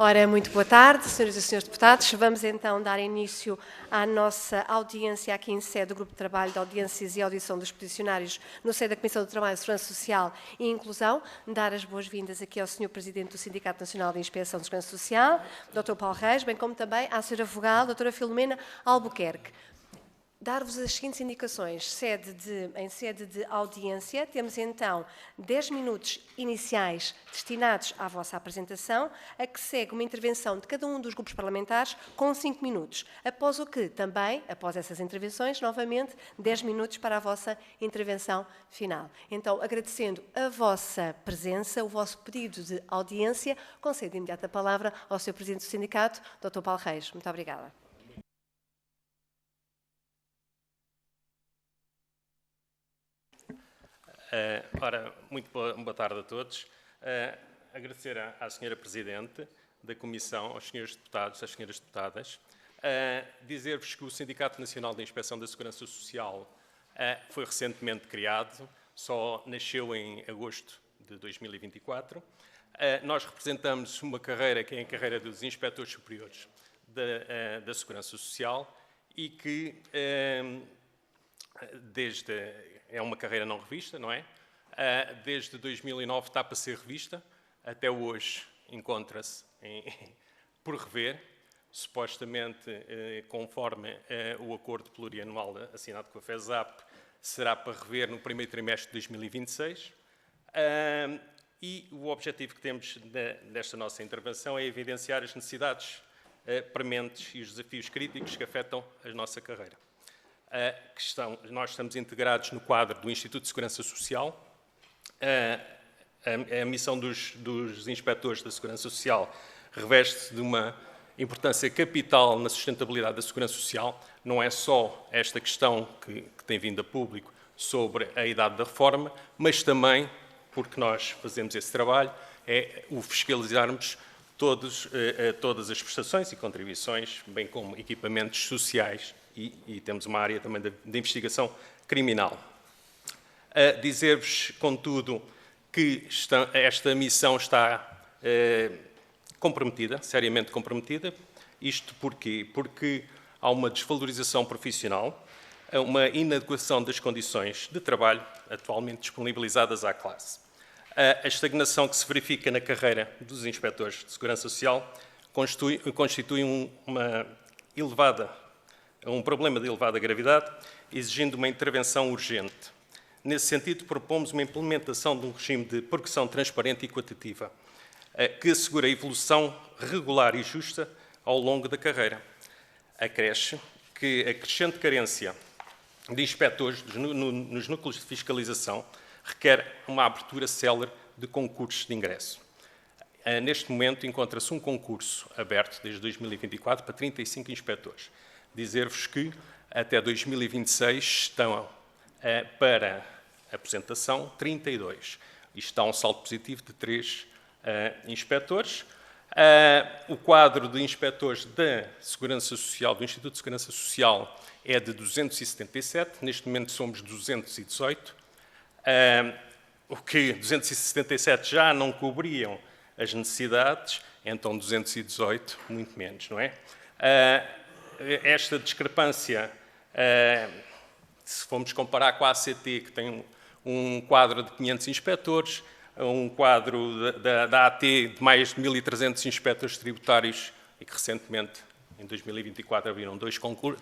Ora, muito boa tarde, senhoras e senhores deputados. Vamos então dar início à nossa audiência aqui em sede do Grupo de Trabalho de Audiências e Audição dos Peticionários no seio da Comissão do Trabalho, Segurança Social e Inclusão. Dar as boas-vindas aqui ao Sr. Presidente do Sindicato Nacional de Inspeção de Segurança Social, Dr. Paulo Reis, bem como também à Sra. Vogal, Dra. Filomena Albuquerque. Dar-vos as seguintes indicações. Em sede de audiência, temos então 10 minutos iniciais destinados à vossa apresentação, a que segue uma intervenção de cada um dos grupos parlamentares com 5 minutos. Após o que, também, após essas intervenções, novamente, 10 minutos para a vossa intervenção final. Então, agradecendo a vossa presença, o vosso pedido de audiência, concedo de imediato a palavra ao Sr. Presidente do Sindicato, Dr. Paulo Reis. Muito obrigada. Ora, muito boa tarde a todos. Agradecer à Sra. Presidente da Comissão, aos Srs. Deputados, às Sras. Deputadas. Dizer-vos que o Sindicato Nacional de Inspeção da Segurança Social foi recentemente criado, só nasceu em agosto de 2024. Nós representamos uma carreira que é a carreira dos Inspectores Superiores da Segurança Social e que é uma carreira não revista, não é? Desde 2009 está para ser revista, até hoje encontra-se por rever, supostamente, conforme o acordo plurianual assinado com a FESAP, será para rever no primeiro trimestre de 2026. E o objetivo que temos desta nossa intervenção é evidenciar as necessidades prementes e os desafios críticos que afetam a nossa carreira. Nós estamos integrados no quadro do Instituto de Segurança Social. A missão dos inspectores da Segurança Social reveste-se de uma importância capital na sustentabilidade da Segurança Social. Não é só esta questão que tem vindo a público sobre a idade da reforma, mas também, porque nós fazemos esse trabalho, é o fiscalizarmos todas as prestações e contribuições, bem como equipamentos sociais, e temos uma área também de investigação criminal. Dizer-vos, contudo, que esta missão está comprometida, seriamente comprometida. Isto porquê? Porque há uma desvalorização profissional, uma inadequação das condições de trabalho atualmente disponibilizadas à classe. A estagnação que se verifica na carreira dos inspectores de Segurança Social constitui um problema de elevada gravidade, exigindo uma intervenção urgente. Nesse sentido, propomos uma implementação de um regime de progressão transparente e equitativa, que assegure a evolução regular e justa ao longo da carreira. Acresce que a crescente carência de inspectores nos núcleos de fiscalização requer uma abertura célere de concursos de ingresso. Neste momento, encontra-se um concurso aberto desde 2024 para 35 inspectores. Dizer-vos que até 2026 estão para apresentação 32. Isto dá um salto positivo de 3 inspectores. O quadro de inspectores da Segurança Social, do Instituto de Segurança Social, é de 277. Neste momento somos 218. O que 277 já não cobriam as necessidades, então 218, muito menos, não é? Esta discrepância, se formos comparar com a ACT, que tem um quadro de 500 inspectores, um quadro da AT de mais de 1.300 inspectores tributários e que recentemente, em 2024, abriram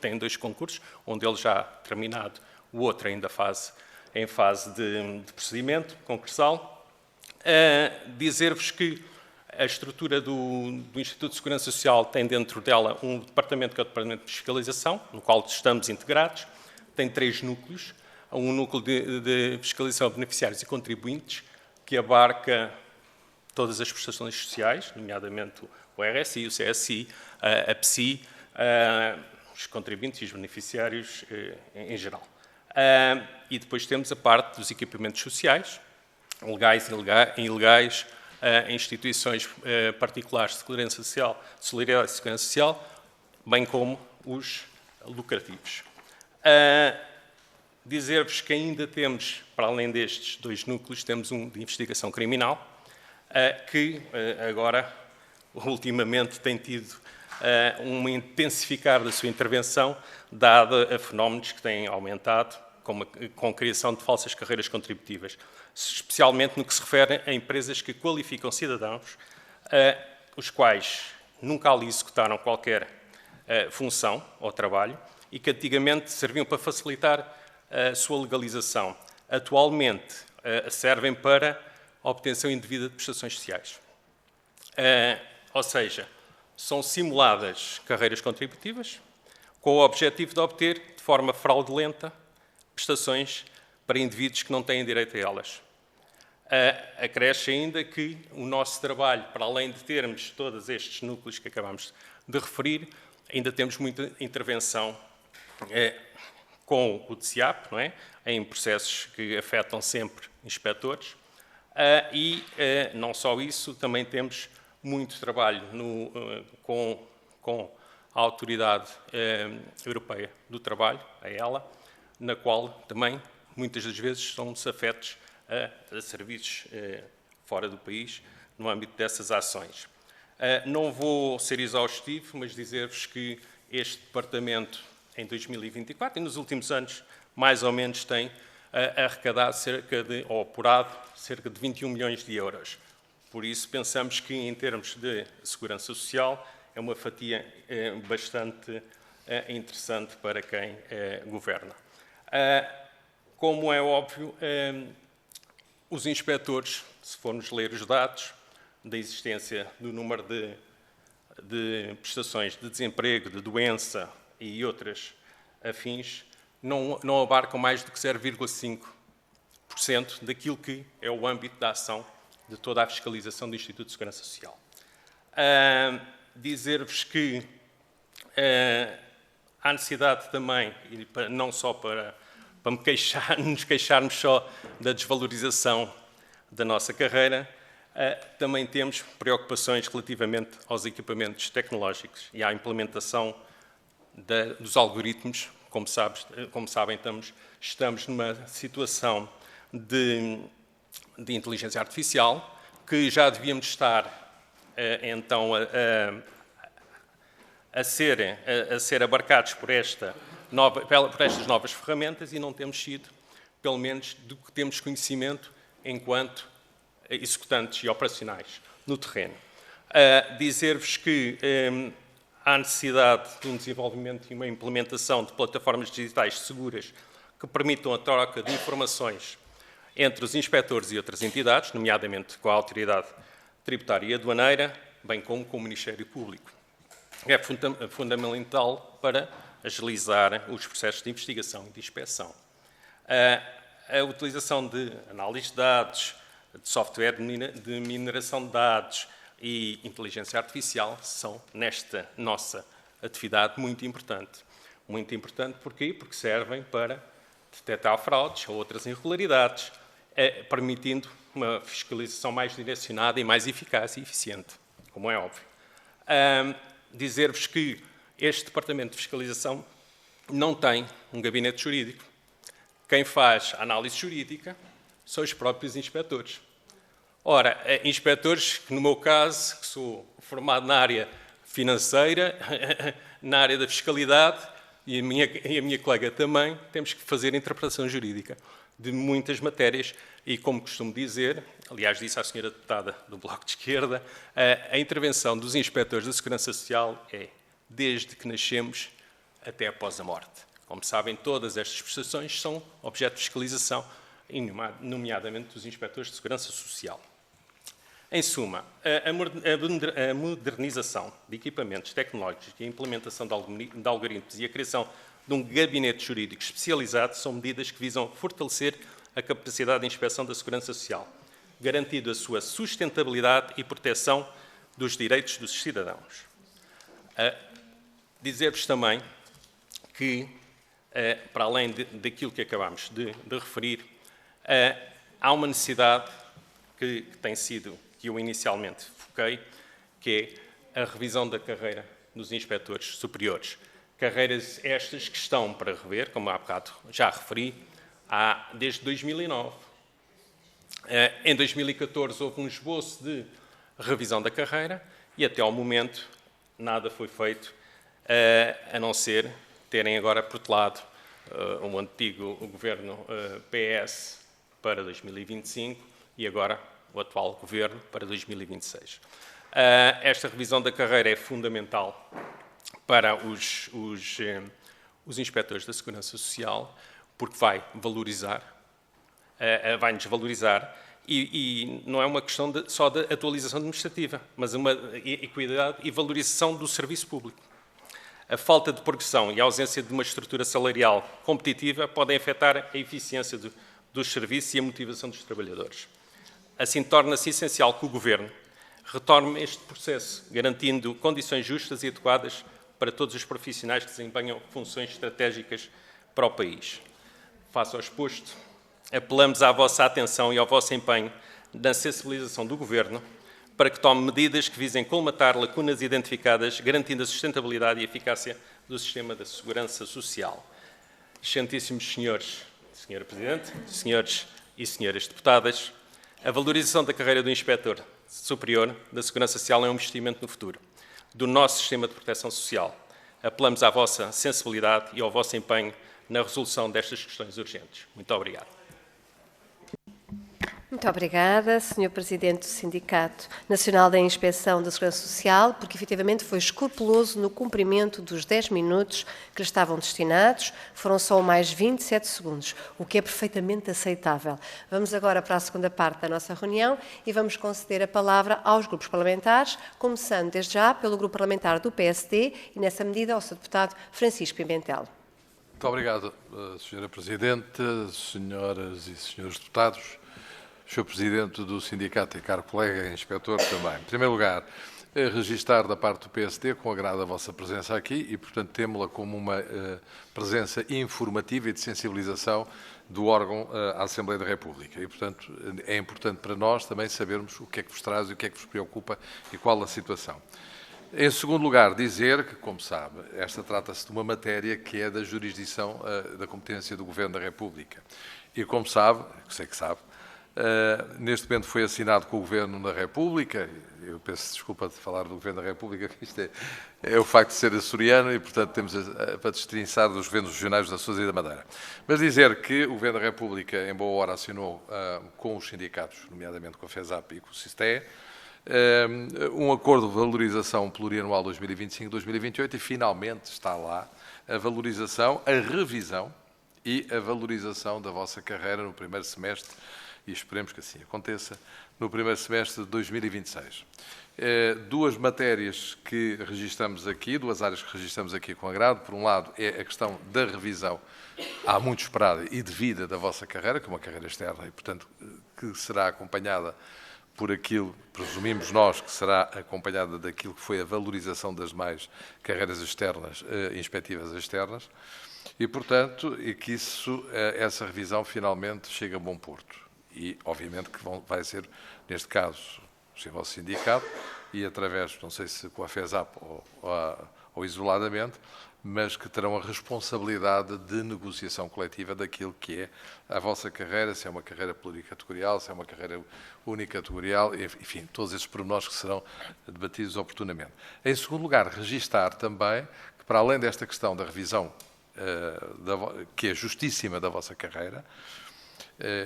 têm 2 concursos, um deles já terminado, o outro ainda em fase de procedimento concursal. Dizer-vos que a estrutura do Instituto de Segurança Social tem dentro dela um departamento que é o Departamento de Fiscalização, no qual estamos integrados. Tem 3 núcleos. Um núcleo de fiscalização de beneficiários e contribuintes, que abarca todas as prestações sociais, nomeadamente o RSI, o CSI, a PSI, os contribuintes e os beneficiários em geral. E depois temos a parte dos equipamentos sociais, legais e ilegais, instituições particulares de segurança social, de solidariedade e segurança social, bem como os lucrativos. Dizer-vos que ainda temos, para além destes 2 núcleos, temos um de investigação criminal, que agora, ultimamente tem tido um intensificar da sua intervenção, dado a fenómenos que têm aumentado, com a criação de falsas carreiras contributivas, especialmente no que se refere a empresas que qualificam cidadãos, os quais nunca ali executaram qualquer função ou trabalho e que antigamente serviam para facilitar a sua legalização. Atualmente servem para a obtenção indevida de prestações sociais. Ou seja, são simuladas carreiras contributivas com o objetivo de obter, de forma fraudulenta, prestações para indivíduos que não têm direito a elas. Acresce ainda que o nosso trabalho, para além de termos todos estes núcleos que acabamos de referir, ainda temos muita intervenção com o DCIAP, não é? Em processos que afetam sempre inspectores. E não só isso, também temos muito trabalho com a Autoridade Europeia do Trabalho, a ELA, na qual também, muitas das vezes, somos afetos a serviços fora do país, no âmbito dessas ações. Não vou ser exaustivo, mas dizer-vos que este Departamento, em 2024, e nos últimos anos, mais ou menos, tem arrecadado ou apurado cerca de 21 milhões de euros. Por isso, pensamos que, em termos de segurança social, é uma fatia bastante interessante para quem governa. Como é óbvio, os inspectores, se formos ler os dados da existência do número de prestações de desemprego, de doença e outras afins, não abarcam mais do que 0,5% daquilo que é o âmbito da ação de toda a fiscalização do Instituto de Segurança Social. Dizer-vos que há necessidade também, não só para nos queixarmos só da desvalorização da nossa carreira, também temos preocupações relativamente aos equipamentos tecnológicos e à implementação dos algoritmos. Como sabem, estamos numa situação de inteligência artificial que já devíamos estar, então, a ser abarcados por estas novas ferramentas e não temos sido, pelo menos, do que temos conhecimento enquanto executantes e operacionais no terreno. Dizer-vos que há necessidade de um desenvolvimento e uma implementação de plataformas digitais seguras que permitam a troca de informações entre os inspectores e outras entidades, nomeadamente com a Autoridade Tributária e Aduaneira, bem como com o Ministério Público. É fundamental para agilizar os processos de investigação e de inspeção. A utilização de análise de dados, de software de mineração de dados e inteligência artificial são, nesta nossa atividade, muito importante. Muito importante porquê? Porque servem para detectar fraudes ou outras irregularidades, permitindo uma fiscalização mais direcionada e mais eficaz e eficiente, como é óbvio. Dizer-vos que este Departamento de Fiscalização não tem um gabinete jurídico. Quem faz a análise jurídica são os próprios inspectores. Ora, inspectores que, no meu caso, que sou formado na área financeira, na área da fiscalidade, e a minha colega também, temos que fazer interpretação jurídica de muitas matérias e, como costumo dizer, aliás, disse à senhora deputada do Bloco de Esquerda, a intervenção dos inspectores da Segurança Social é desde que nascemos até após a morte. Como sabem, todas estas prestações são objeto de fiscalização, nomeadamente dos inspectores de Segurança Social. Em suma, a modernização de equipamentos tecnológicos e a implementação de algoritmos e a criação de um gabinete jurídico especializado são medidas que visam fortalecer a capacidade de inspeção da Segurança Social, garantindo a sua sustentabilidade e proteção dos direitos dos cidadãos. Dizer-vos também que, para além daquilo que acabamos de referir, há uma necessidade que tem sido, que eu inicialmente foquei, que é a revisão da carreira dos inspectores superiores. Carreiras estas que estão para rever, como há bocado já referi, desde 2009. Em 2014 houve um esboço de revisão da carreira e até ao momento nada foi feito, a não ser terem agora protelado um antigo governo PS para 2025 e agora o atual governo para 2026. Esta revisão da carreira é fundamental para os inspectores da Segurança Social, porque vai valorizar, vai-nos valorizar, e não é uma questão só de atualização administrativa, mas uma equidade e valorização do serviço público. A falta de progressão e a ausência de uma estrutura salarial competitiva podem afetar a eficiência dos serviços e a motivação dos trabalhadores. Assim, torna-se essencial que o Governo retome este processo, garantindo condições justas e adequadas para todos os profissionais que desempenham funções estratégicas para o país. Face ao exposto, apelamos à vossa atenção e ao vosso empenho na sensibilização do Governo para que tome medidas que visem colmatar lacunas identificadas, garantindo a sustentabilidade e eficácia do sistema da segurança social. Excelentíssimos senhores, Sra. Presidente, senhores e senhoras deputadas, a valorização da carreira do Inspetor Superior da Segurança Social é um investimento no futuro do nosso sistema de proteção social. Apelamos à vossa sensibilidade e ao vosso empenho na resolução destas questões urgentes. Muito obrigado. Muito obrigada, Sr. Presidente do Sindicato Nacional da Inspeção da Segurança Social, porque efetivamente foi escrupuloso no cumprimento dos 10 minutos que lhe estavam destinados. Foram só mais 27 segundos, o que é perfeitamente aceitável. Vamos agora para a segunda parte da nossa reunião e vamos conceder a palavra aos grupos parlamentares, começando desde já pelo grupo parlamentar do PSD e, nessa medida, ao Sr. Deputado Francisco Pimentel. Muito obrigado, Sra. Presidente, senhoras e senhores deputados. Sr. Presidente do Sindicato e caro colega inspetor também. Em primeiro lugar, registar da parte do PSD com agrado a vossa presença aqui e, portanto, temo-la como uma presença informativa e de sensibilização do órgão à Assembleia da República. E, portanto, é importante para nós também sabermos o que é que vos traz e o que é que vos preocupa e qual a situação. Em segundo lugar, dizer que, como sabe, esta trata-se de uma matéria que é da jurisdição da competência do Governo da República. E, como sabe, sei que sabe, neste momento foi assinado com o Governo da República, eu peço desculpa de falar do Governo da República, que isto é o facto de ser açoriano e, portanto, temos para destrinçar dos governos regionais dos Açores e da Madeira. Mas dizer que o Governo da República, em boa hora, assinou com os sindicatos, nomeadamente com a FESAP e com o SISTE, um acordo de valorização plurianual 2025-2028 e, finalmente, está lá a valorização, a revisão e a valorização da vossa carreira no primeiro semestre, e esperemos que assim aconteça, no primeiro semestre de 2026. Duas matérias que registramos aqui, duas áreas que registramos aqui com agrado. Por um lado, é a questão da revisão, há muito esperada e devida, da vossa carreira, que é uma carreira externa e, portanto, que será acompanhada por aquilo, presumimos nós, que será acompanhada daquilo que foi a valorização das demais carreiras externas, inspectivas externas, e, portanto, e que essa revisão finalmente chega a bom porto. E, obviamente, que vai ser, neste caso, o vosso sindicato, e através, não sei se com a FESAP ou isoladamente, mas que terão a responsabilidade de negociação coletiva daquilo que é a vossa carreira, se é uma carreira pluricategorial, se é uma carreira unicategorial, enfim, todos esses pormenores que serão debatidos oportunamente. Em segundo lugar, registar também que, para além desta questão da revisão, que é justíssima da vossa carreira,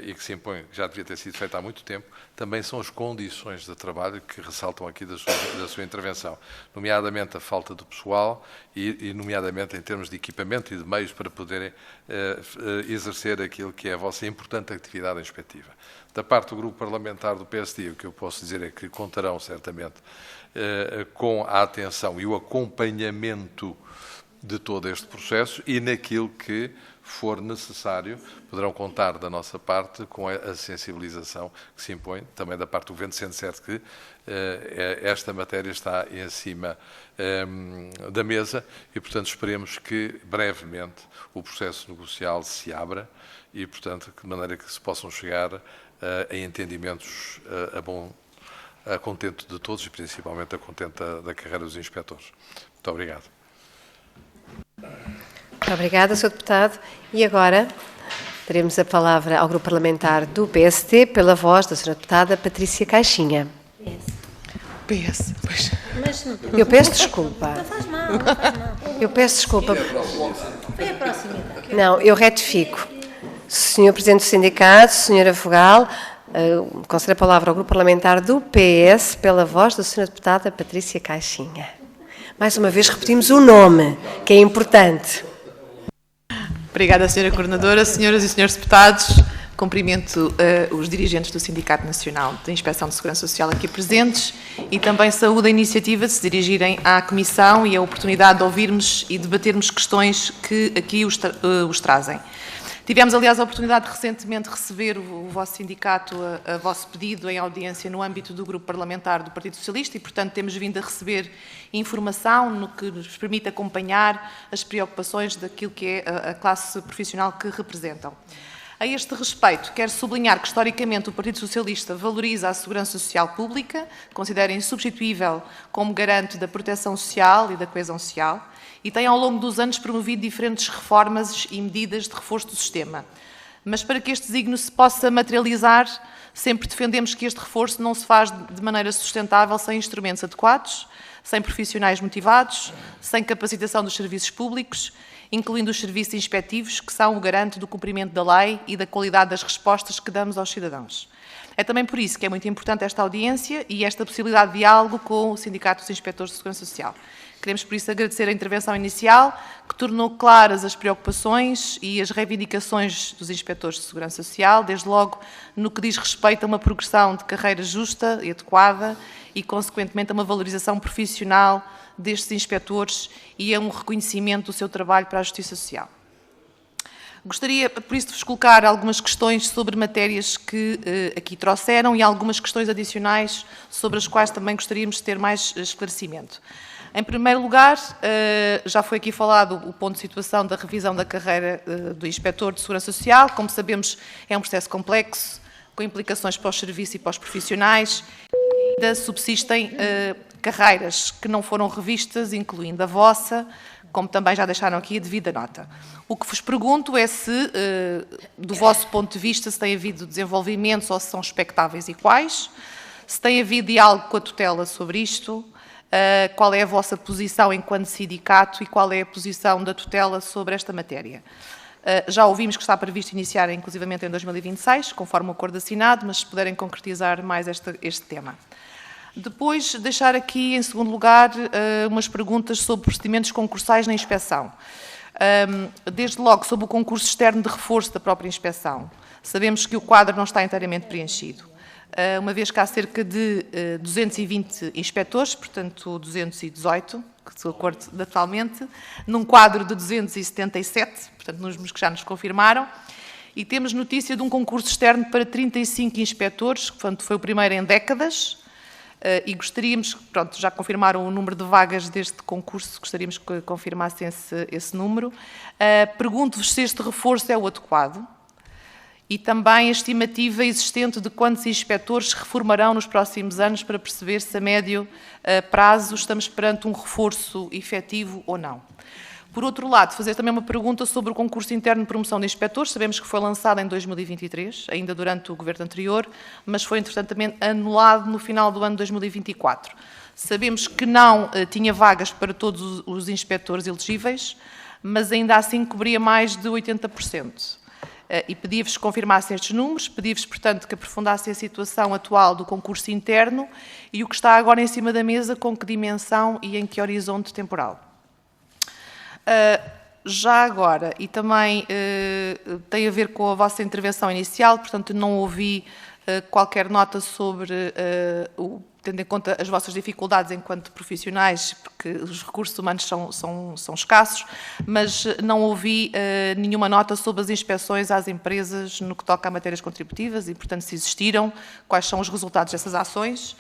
e que se impõe, que já devia ter sido feita há muito tempo, também são as condições de trabalho que ressaltam aqui da sua intervenção, nomeadamente a falta de pessoal e nomeadamente em termos de equipamento e de meios para poderem exercer aquilo que é a vossa importante atividade inspectiva. Da parte do grupo parlamentar do PSD, o que eu posso dizer é que contarão certamente com a atenção e o acompanhamento de todo este processo e naquilo que for necessário, poderão contar da nossa parte com a sensibilização que se impõe, também da parte do Governo, sendo certo que esta matéria está em cima da mesa e, portanto, esperemos que brevemente o processo negocial se abra e, portanto, de maneira que se possam chegar a entendimentos a contento de todos e, principalmente, a contento da carreira dos inspectores. Muito obrigado. Muito obrigada, Sr. Deputado. E agora daremos a palavra ao Grupo Parlamentar do PSD, pela voz da Sra. Deputada Patrícia Caixinha. PS, pois. Mas não Eu peço desculpa. Não faz mal, não faz mal. Eu peço desculpa. Foi a proximidade. Não, eu retifico. Senhor Presidente do Sindicato, Senhora Vogal, concede a palavra ao Grupo Parlamentar do PS pela voz da Senhora Deputada Patrícia Caixinha. Mais uma vez repetimos o nome, que é importante. Obrigada, Sra. Coordenadora. Senhoras e senhores deputados, cumprimento os dirigentes do Sindicato Nacional de Inspeção de Segurança Social aqui presentes e também saúdo a iniciativa de se dirigirem à Comissão e a oportunidade de ouvirmos e debatermos questões que aqui os trazem. Tivemos, aliás, a oportunidade de recentemente receber o vosso sindicato a vosso pedido em audiência no âmbito do Grupo Parlamentar do Partido Socialista e, portanto, temos vindo a receber informação no que nos permite acompanhar as preocupações daquilo que é a classe profissional que representam. A este respeito, quero sublinhar que, historicamente, o Partido Socialista valoriza a segurança social pública, considera insubstituível como garante da proteção social e da coesão social, e tem, ao longo dos anos, promovido diferentes reformas e medidas de reforço do sistema. Mas, para que este desígnio se possa materializar, sempre defendemos que este reforço não se faz de maneira sustentável sem instrumentos adequados, sem profissionais motivados, sem capacitação dos serviços públicos, incluindo os serviços inspectivos, que são o garante do cumprimento da lei e da qualidade das respostas que damos aos cidadãos. É também por isso que é muito importante esta audiência e esta possibilidade de diálogo com o Sindicato dos Inspetores de Segurança Social. Queremos, por isso, agradecer a intervenção inicial, que tornou claras as preocupações e as reivindicações dos inspetores de Segurança Social, desde logo no que diz respeito a uma progressão de carreira justa e adequada e, consequentemente, a uma valorização profissional destes inspetores e a um reconhecimento do seu trabalho para a justiça social. Gostaria, por isso, de vos colocar algumas questões sobre matérias que aqui trouxeram e algumas questões adicionais sobre as quais também gostaríamos de ter mais esclarecimento. Em primeiro lugar, já foi aqui falado o ponto de situação da revisão da carreira do Inspetor de Segurança Social. Como sabemos, é um processo complexo, com implicações para os serviços e para os profissionais. Ainda subsistem carreiras que não foram revistas, incluindo a vossa, como também já deixaram aqui a devida nota. O que vos pergunto é se, do vosso ponto de vista, se tem havido desenvolvimentos ou se são expectáveis e quais, se tem havido diálogo com a tutela sobre isto, qual é a vossa posição enquanto sindicato e qual é a posição da tutela sobre esta matéria. Já ouvimos que está previsto iniciar, inclusivamente, em 2026, conforme o acordo assinado, mas se puderem concretizar mais este tema. Depois, deixar aqui, em segundo lugar, umas perguntas sobre procedimentos concursais na inspeção. Desde logo, sobre o concurso externo de reforço da própria inspeção. Sabemos que o quadro não está inteiramente preenchido. Uma vez que há cerca de 220 inspetores, portanto 218, de acordo atualmente, num quadro de 277, portanto nos números que já nos confirmaram, e temos notícia de um concurso externo para 35 inspetores, portanto foi o primeiro em décadas, e gostaríamos, pronto, já confirmaram o número de vagas deste concurso, gostaríamos que confirmassem esse número. Pergunto-vos se este reforço é o adequado, e também a estimativa existente de quantos inspetores se reformarão nos próximos anos para perceber se a médio prazo estamos perante um reforço efetivo ou não. Por outro lado, fazer também uma pergunta sobre o concurso interno de promoção de inspetores. Sabemos que foi lançado em 2023, ainda durante o governo anterior, mas foi, entretanto, também anulado no final do ano de 2024. Sabemos que não tinha vagas para todos os inspetores elegíveis, mas ainda assim cobria mais de 80%. E pedi-vos que confirmassem estes números, pedi-vos, portanto, que aprofundassem a situação atual do concurso interno e o que está agora em cima da mesa, com que dimensão e em que horizonte temporal. Já agora, e também tem a ver com a vossa intervenção inicial, portanto, não ouvi qualquer nota sobre tendo em conta as vossas dificuldades enquanto profissionais, porque os recursos humanos são escassos, mas não ouvi nenhuma nota sobre as inspeções às empresas no que toca a matérias contributivas e, portanto, se existiram, quais são os resultados dessas ações.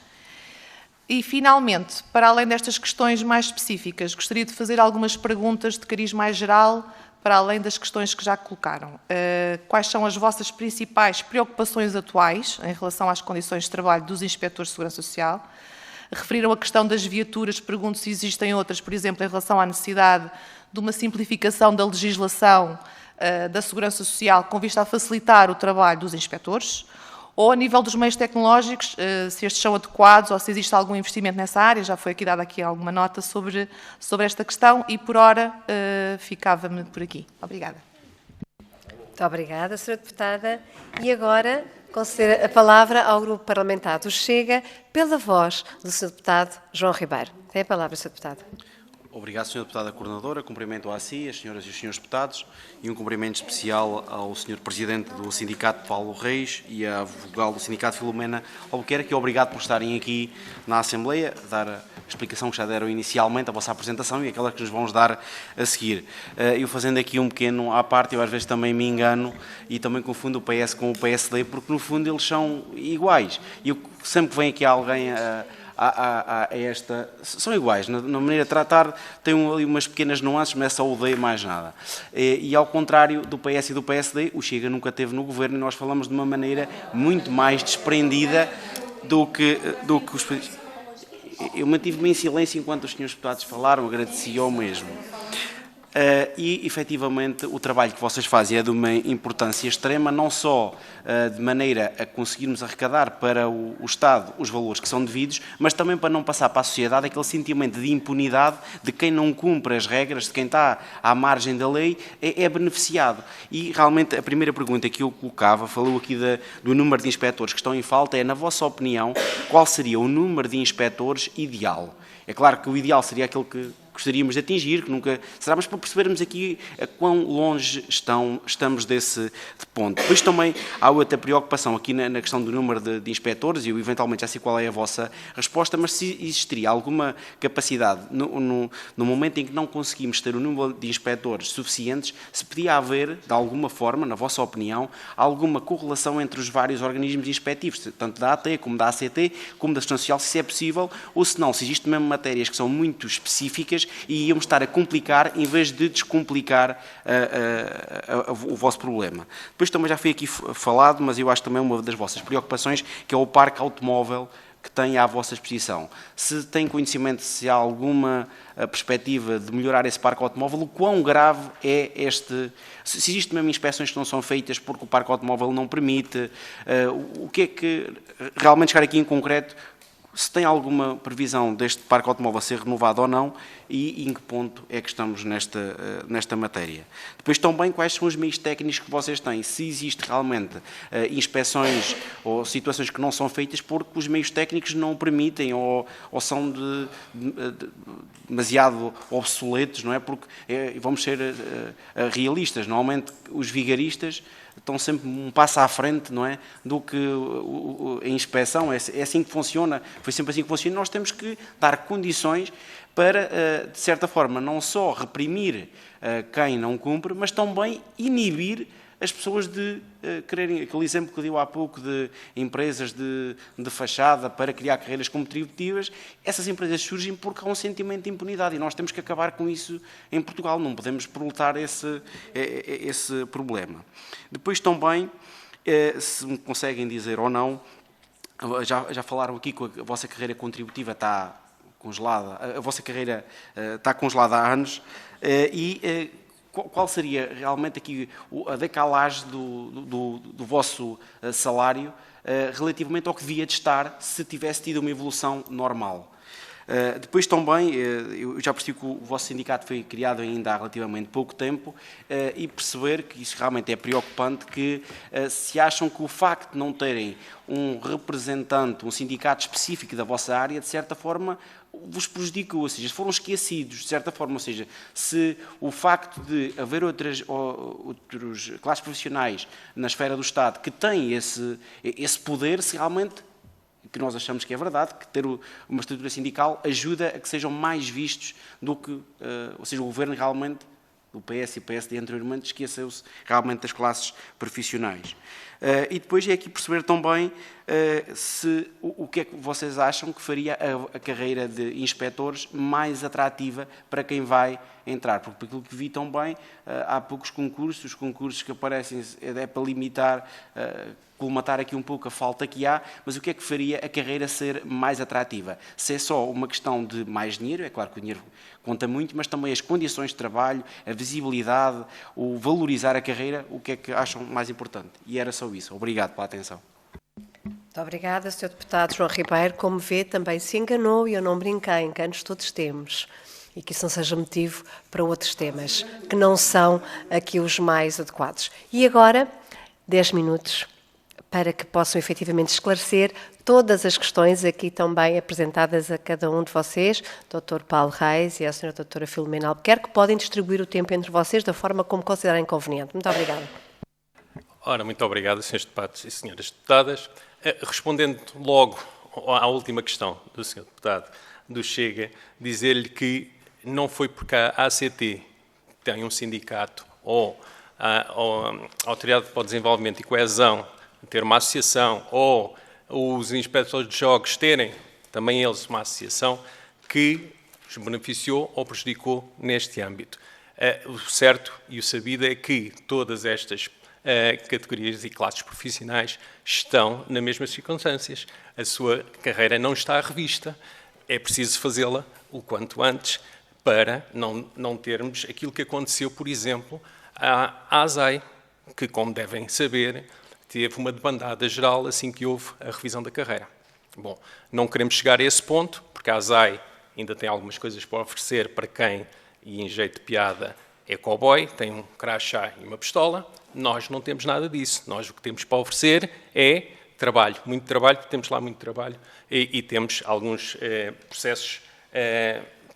E, finalmente, para além destas questões mais específicas, gostaria de fazer algumas perguntas de cariz mais geral, para além das questões que já colocaram. Quais são as vossas principais preocupações atuais em relação às condições de trabalho dos inspetores de segurança social? Referiram a questão das viaturas, pergunto se existem outras, por exemplo, em relação à necessidade de uma simplificação da legislação da segurança social com vista a facilitar o trabalho dos inspetores, ou a nível dos meios tecnológicos, se estes são adequados ou se existe algum investimento nessa área. Já foi dada aqui alguma nota sobre esta questão e, por hora, ficava-me por aqui. Obrigada. Muito obrigada, Sra. Deputada. E agora, conceder a palavra ao Grupo Parlamentar do Chega, pela voz do Sr. Deputado João Ribeiro. Tem a palavra, Sr. Deputado. Obrigado, Sra. Deputada Coordenadora. Cumprimento a si, as senhoras e os senhores deputados, e um cumprimento especial ao Sr. Presidente do Sindicato Paulo Reis e à vogal do Sindicato Filomena Albuquerque. Obrigado por estarem aqui na Assembleia, dar a explicação que já deram inicialmente, a vossa apresentação e aquela que nos vamos dar a seguir. Eu fazendo aqui um pequeno à parte, eu às vezes também me engano e também confundo o PS com o PSD, porque no fundo eles são iguais. E eu sempre que vem aqui alguém a esta, são iguais, na maneira de tratar, tem ali umas pequenas nuances, mas é só odeio mais nada. E ao contrário do PS e do PSD, o Chega nunca esteve no governo e nós falamos de uma maneira muito mais desprendida do que os... Eu mantive-me em silêncio enquanto os senhores deputados falaram, agradeci ao mesmo. E, efetivamente, o trabalho que vocês fazem é de uma importância extrema, não só de maneira a conseguirmos arrecadar para o Estado os valores que são devidos, mas também para não passar para a sociedade aquele sentimento de impunidade de quem não cumpre as regras, de quem está à margem da lei, é beneficiado. E, realmente, a primeira pergunta que eu colocava, falou aqui do número de inspectores que estão em falta, é, na vossa opinião, qual seria o número de inspectores ideal? É claro que o ideal seria aquele que gostaríamos de atingir, que nunca será, mas para percebermos aqui a quão longe estamos desse ponto. Depois também há outra preocupação aqui na questão do número de inspectores, e eu eventualmente já sei qual é a vossa resposta, mas se existiria alguma capacidade, no momento em que não conseguimos ter o número de inspectores suficientes, se podia haver, de alguma forma, na vossa opinião, alguma correlação entre os vários organismos inspectivos, tanto da AT, como da ACT, como da Assistência Social, se é possível, ou se não, se existem mesmo matérias que são muito específicas e íamos estar a complicar em vez de descomplicar o vosso problema. Depois também já foi aqui falado, mas eu acho também uma das vossas preocupações, que é o parque automóvel que tem à vossa exposição. Se tem conhecimento, se há alguma perspectiva de melhorar esse parque automóvel, o quão grave é se existem mesmo inspeções que não são feitas porque o parque automóvel não permite, o que é que, realmente chegar aqui em concreto, se tem alguma previsão deste parque automóvel ser renovado ou não e em que ponto é que estamos nesta matéria. Depois também quais são os meios técnicos que vocês têm, se existe realmente inspeções ou situações que não são feitas porque os meios técnicos não permitem ou são demasiado obsoletos, não é? Porque vamos ser realistas, normalmente os vigaristas estão sempre um passo à frente, não é, do que a inspeção, é assim que funciona, foi sempre assim que funciona, nós temos que dar condições para, de certa forma, não só reprimir quem não cumpre, mas também inibir as pessoas de quererem, aquele exemplo que eu dei há pouco de empresas de fachada para criar carreiras competitivas, essas empresas surgem porque há um sentimento de impunidade e nós temos que acabar com isso em Portugal, não podemos proletar esse problema. Depois também, se me conseguem dizer ou não, já falaram aqui que a vossa carreira contributiva está congelada, a vossa carreira está congelada há anos e qual seria realmente aqui a decalagem do vosso salário relativamente ao que devia de estar se tivesse tido uma evolução normal? Depois também, eu já percebi que o vosso sindicato foi criado ainda há relativamente pouco tempo e perceber que isso realmente é preocupante, que se acham que o facto de não terem um representante, um sindicato específico da vossa área, de certa forma, vos prejudicou, ou seja, foram esquecidos, de certa forma, ou seja, se o facto de haver outros classes profissionais na esfera do Estado que têm esse poder, se realmente, que nós achamos que é verdade, que ter uma estrutura sindical ajuda a que sejam mais vistos do que, ou seja, o Governo realmente, o PS e o PSD anteriormente, esqueceu-se realmente das classes profissionais. E depois é aqui perceber também o que é que vocês acham que faria a carreira de inspectores mais atrativa para quem vai entrar, porque por aquilo que vi também, há poucos concursos, os concursos que aparecem é para limitar, colmatar aqui um pouco a falta que há, mas o que é que faria a carreira ser mais atrativa? Se é só uma questão de mais dinheiro, é claro que o dinheiro conta muito, mas também as condições de trabalho, a visibilidade, o valorizar a carreira, o que é que acham mais importante? E era só isso. Obrigado pela atenção. Muito obrigada, Sr. Deputado João Ribeiro. Como vê, também se enganou e eu não brinquei, enganos todos temos. E que isso não seja motivo para outros temas, que não são aqui os mais adequados. E agora, 10 minutos para que possam efetivamente esclarecer todas as questões aqui também apresentadas a cada um de vocês, Dr. Paulo Reis e a Sra. Doutora Filomena Albuquerque, que podem distribuir o tempo entre vocês da forma como considerarem conveniente. Muito obrigada. Ora, muito obrigado, Srs. Deputados e Sras. Deputadas. Respondendo logo à última questão do Sr. Deputado do Chega, dizer-lhe que não foi porque a ACT tem um sindicato ou a Autoridade para o Desenvolvimento e Coesão ter uma associação ou os inspectores de jogos terem também eles uma associação que os beneficiou ou prejudicou neste âmbito. O certo e o sabido é que todas estas categorias e classes profissionais estão nas mesmas circunstâncias. A sua carreira não está revista. É preciso fazê-la o quanto antes para não termos aquilo que aconteceu, por exemplo, à ASAI, que, como devem saber, teve uma debandada geral assim que houve a revisão da carreira. Bom, não queremos chegar a esse ponto, porque a ASAI ainda tem algumas coisas para oferecer para quem, e em jeito de piada, é cowboy, tem um crachá e uma pistola. Nós não temos nada disso. Nós o que temos para oferecer é trabalho, muito trabalho, temos lá muito trabalho e temos alguns processos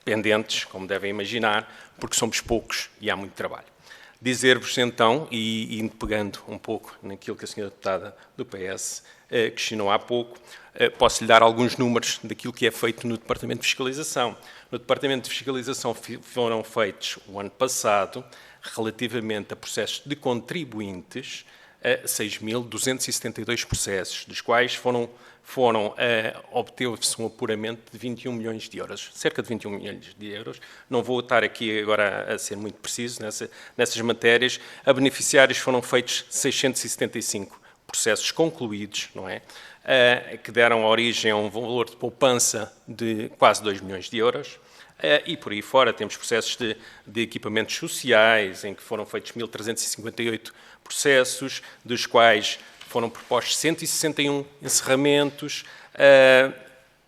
pendentes, como devem imaginar, porque somos poucos e há muito trabalho. Dizer-vos então, e indo pegando um pouco naquilo que a senhora deputada do PS questionou há pouco, posso-lhe dar alguns números daquilo que é feito no Departamento de Fiscalização. No Departamento de Fiscalização foram feitos, o ano passado, relativamente a processos de contribuintes, 6.272 processos, dos quais obteve-se um apuramento de 21 milhões de euros, cerca de 21 milhões de euros. Não vou estar aqui agora a ser muito preciso nessas matérias. A beneficiários foram feitos 675 processos concluídos, não é? Que deram origem a um valor de poupança de quase 2 milhões de euros. E por aí fora temos processos de equipamentos sociais, em que foram feitos 1.358 processos, dos quais foram propostos 161 encerramentos,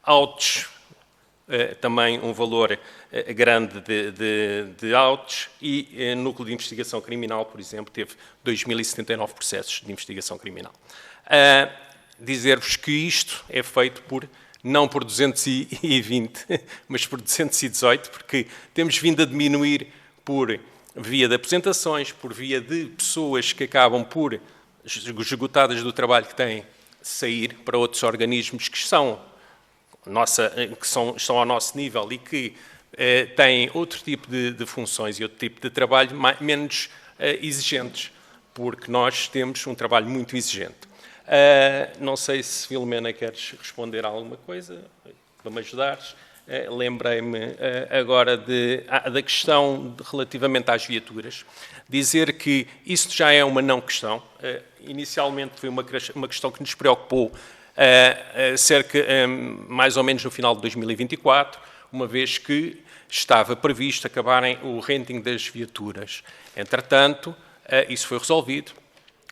autos, também um valor grande de autos, e Núcleo de Investigação Criminal, por exemplo, teve 2.079 processos de investigação criminal. Dizer-vos que isto é feito não por 220, mas por 218, porque temos vindo a diminuir por via de apresentações, por via de pessoas que acabam por, esgotadas do trabalho que têm, sair para outros organismos que estão ao nosso nível e que têm outro tipo de funções e outro tipo de trabalho menos exigentes, porque nós temos um trabalho muito exigente. Não sei se, Filomena, queres responder a alguma coisa, para me ajudares. Lembrei-me agora da questão relativamente às viaturas. Dizer que isso já é uma não questão. Inicialmente foi uma questão que nos preocupou mais ou menos no final de 2024, uma vez que estava previsto acabarem o renting das viaturas. Entretanto, isso foi resolvido.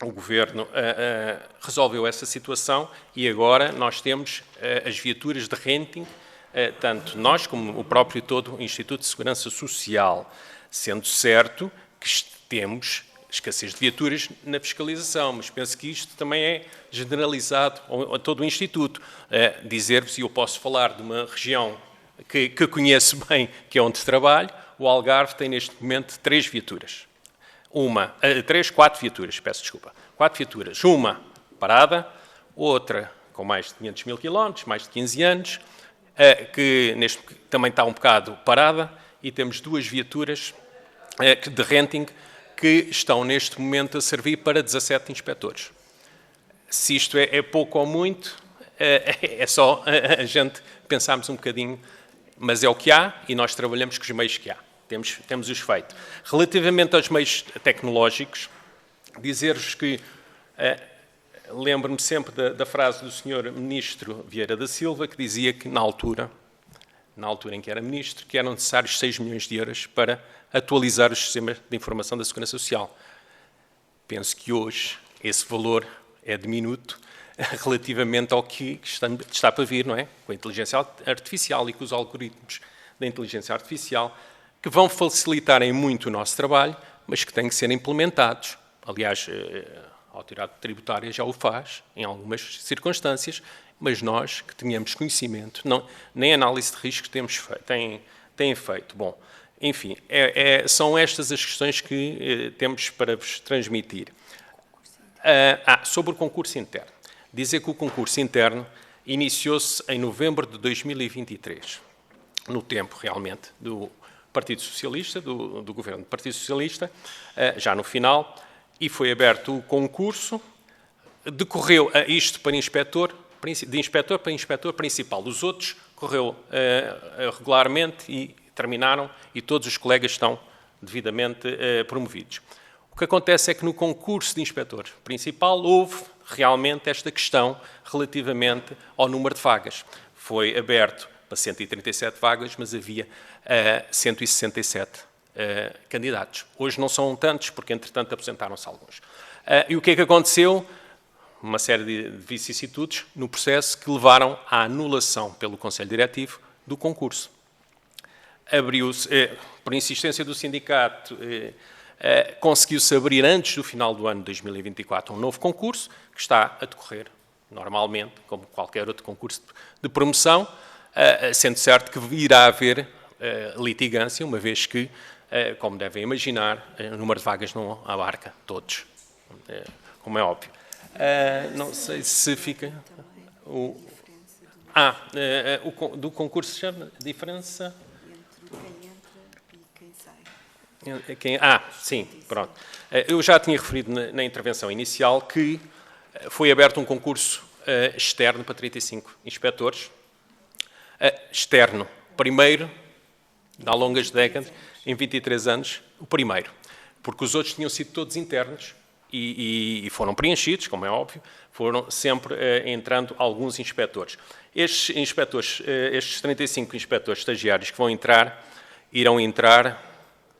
O Governo resolveu essa situação e agora nós temos as viaturas de renting, tanto nós como o próprio todo o Instituto de Segurança Social, sendo certo que temos escassez de viaturas na fiscalização, mas penso que isto também é generalizado a todo o Instituto. Dizer-vos, e eu posso falar de uma região que conheço bem, que é onde trabalho, o Algarve tem neste momento 3 viaturas. 4 viaturas, peço desculpa. 4 viaturas. Uma parada, outra com mais de 500 mil quilómetros, mais de 15 anos, que também está um bocado parada, e temos 2 viaturas de renting que estão neste momento a servir para 17 inspectores. Se isto é pouco ou muito, é só a gente pensarmos um bocadinho, mas é o que há e nós trabalhamos com os meios que há. Temos-os feito. Relativamente aos meios tecnológicos, dizer-vos que lembro-me sempre da frase do Sr. Ministro Vieira da Silva, que dizia que na altura em que era Ministro, que eram necessários 6 milhões de euros para atualizar os sistemas de informação da Segurança Social. Penso que hoje esse valor é diminuto relativamente ao que está para vir, não é? Com a inteligência artificial e com os algoritmos da inteligência artificial, que vão facilitar em muito o nosso trabalho, mas que têm que ser implementados. Aliás, a autoridade tributária já o faz, em algumas circunstâncias, mas nós, que tenhamos conhecimento, nem análise de risco têm feito. Bom, enfim, são estas as questões que temos para vos transmitir. Sobre o concurso interno. Dizer que o concurso interno iniciou-se em novembro de 2023, no tempo, realmente, do Partido Socialista, do governo do Partido Socialista, já no final, e foi aberto o concurso, decorreu isto para de inspetor para inspetor principal. Os outros correu regularmente e terminaram, e todos os colegas estão devidamente promovidos. O que acontece é que no concurso de inspetor principal houve realmente esta questão relativamente ao número de vagas. Foi aberto para 137 vagas, mas havia 167 candidatos. Hoje não são tantos, porque entretanto apresentaram-se alguns. E o que é que aconteceu? Uma série de vicissitudes no processo que levaram à anulação pelo Conselho Diretivo do concurso. Abriu-se, por insistência do sindicato, conseguiu-se abrir antes do final do ano de 2024 um novo concurso, que está a decorrer normalmente, como qualquer outro concurso de promoção, sendo certo que irá haver litigância, uma vez que, como devem imaginar, o número de vagas não abarca todos, como é óbvio. Não sei se fica... do concurso chama diferença... Sim, pronto. Eu já tinha referido na intervenção inicial que foi aberto um concurso externo para 35 inspectores. Externo, primeiro, há longas décadas, em 23 anos, o primeiro. Porque os outros tinham sido todos internos e foram preenchidos, como é óbvio, foram sempre entrando alguns inspectores. Estes 35 inspectores estagiários que vão entrar, irão entrar,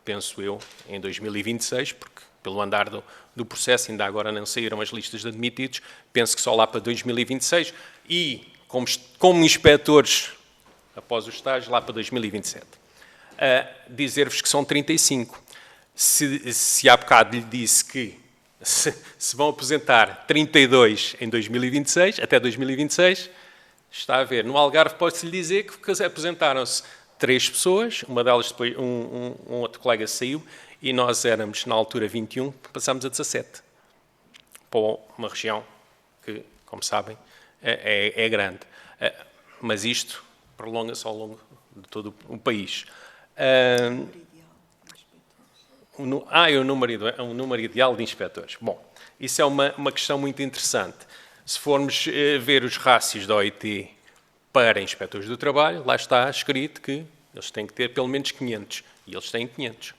penso eu, em 2026, porque pelo andar do processo, ainda agora não saíram as listas de admitidos, penso que só lá para 2026, e como inspectores, após o estágio, lá para 2027. Dizer-vos que são 35. Se há bocado lhe disse que se vão aposentar 32 em 2026, até 2026, está a ver. No Algarve posso-lhe dizer que aposentaram-se 3 pessoas, uma delas depois, um outro colega saiu, e nós éramos, na altura, 21, passámos a 17, para uma região que, como sabem, é grande. Mas isto prolonga-se ao longo de todo o país. É um número ideal de inspectores. Bom, isso é uma questão muito interessante. Se formos ver os rácios da OIT para inspectores do trabalho, lá está escrito que eles têm que ter pelo menos 500, e eles têm 500.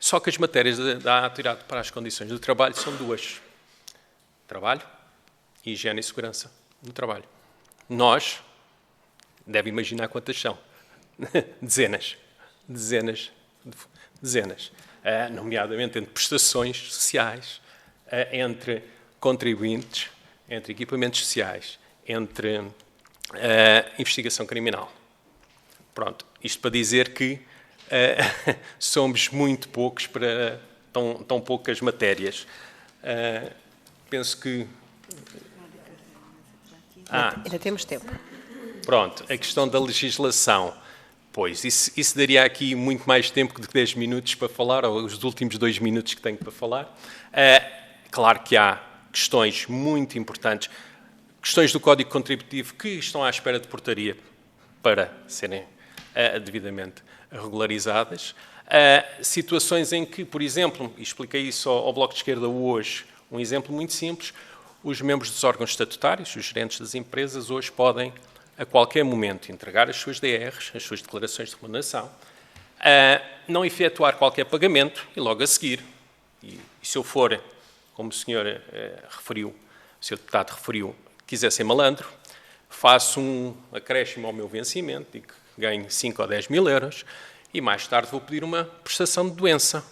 Só que as matérias da autoridade para as condições do trabalho são 2. Trabalho e higiene e segurança no trabalho. Nós, deve imaginar quantas são. Dezenas. Nomeadamente entre prestações sociais, entre contribuintes, entre equipamentos sociais, entre investigação criminal. Pronto, isto para dizer que somos muito poucos para tão poucas matérias. Penso que... Ainda temos tempo. Pronto, a questão da legislação. Pois, isso daria aqui muito mais tempo do que 10 minutos para falar, ou os últimos 2 minutos que tenho para falar. Claro que há questões muito importantes, questões do Código Contributivo que estão à espera de portaria para serem devidamente regularizadas. Situações em que, por exemplo, e expliquei isso ao Bloco de Esquerda hoje, um exemplo muito simples, os membros dos órgãos estatutários, os gerentes das empresas, hoje podem, a qualquer momento, entregar as suas DRs, as suas declarações de remuneração, não efetuar qualquer pagamento e logo a seguir, e se eu for, como o senhor referiu, o senhor deputado referiu, quiser ser malandro, faço um acréscimo ao meu vencimento e que ganho 5 ou 10 mil euros e mais tarde vou pedir uma prestação de doença.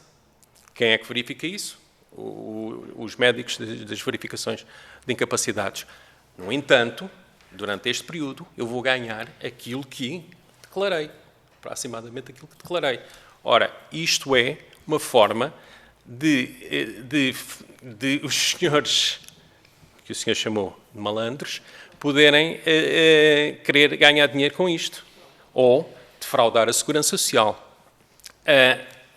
Quem é que verifica isso? os médicos das verificações de incapacidades. No entanto, durante este período, eu vou ganhar aquilo que declarei, aproximadamente aquilo que declarei. Ora, isto é uma forma de os senhores, que o senhor chamou de malandros, poderem querer ganhar dinheiro com isto, ou defraudar a Segurança Social.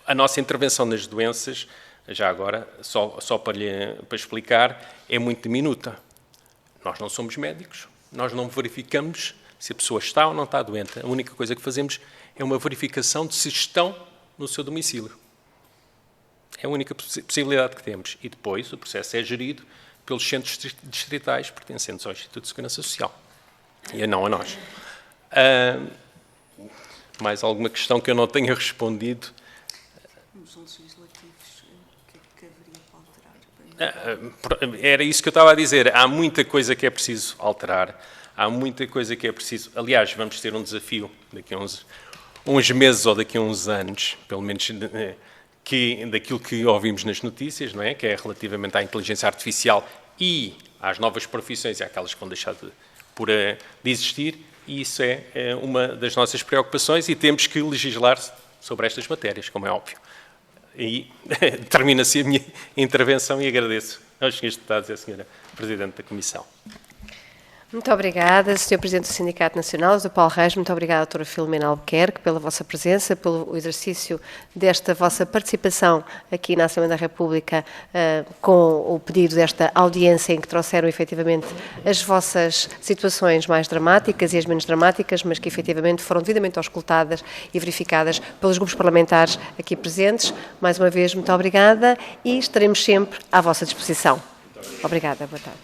A nossa intervenção nas doenças, já agora, só para explicar, é muito diminuta. Nós não somos médicos, nós não verificamos se a pessoa está ou não está doente. A única coisa que fazemos é uma verificação de se estão no seu domicílio. É a única possibilidade que temos. E depois o processo é gerido pelos centros distritais pertencentes ao Instituto de Segurança Social. E não a nós. Mais alguma questão que eu não tenha respondido? Nos outros legislativos, o que haveria para alterar? Era isso que eu estava a dizer. Há muita coisa que é preciso alterar. Há muita coisa que é preciso... Aliás, vamos ter um desafio daqui a uns meses ou daqui a uns anos, pelo menos daquilo que ouvimos nas notícias, não é? Que é relativamente à inteligência artificial e às novas profissões e àquelas que vão deixar de existir. E isso é uma das nossas preocupações e temos que legislar sobre estas matérias, como é óbvio. E termina-se a minha intervenção e agradeço aos senhores deputados e à senhora Presidente da Comissão. Muito obrigada, Sr. Presidente do Sindicato Nacional, Sr. Paulo Reis, muito obrigada, Dra. Filomena Albuquerque, pela vossa presença, pelo exercício desta vossa participação aqui na Assembleia da República com o pedido desta audiência em que trouxeram efetivamente as vossas situações mais dramáticas e as menos dramáticas, mas que efetivamente foram devidamente auscultadas e verificadas pelos grupos parlamentares aqui presentes. Mais uma vez, muito obrigada e estaremos sempre à vossa disposição. Obrigada, boa tarde.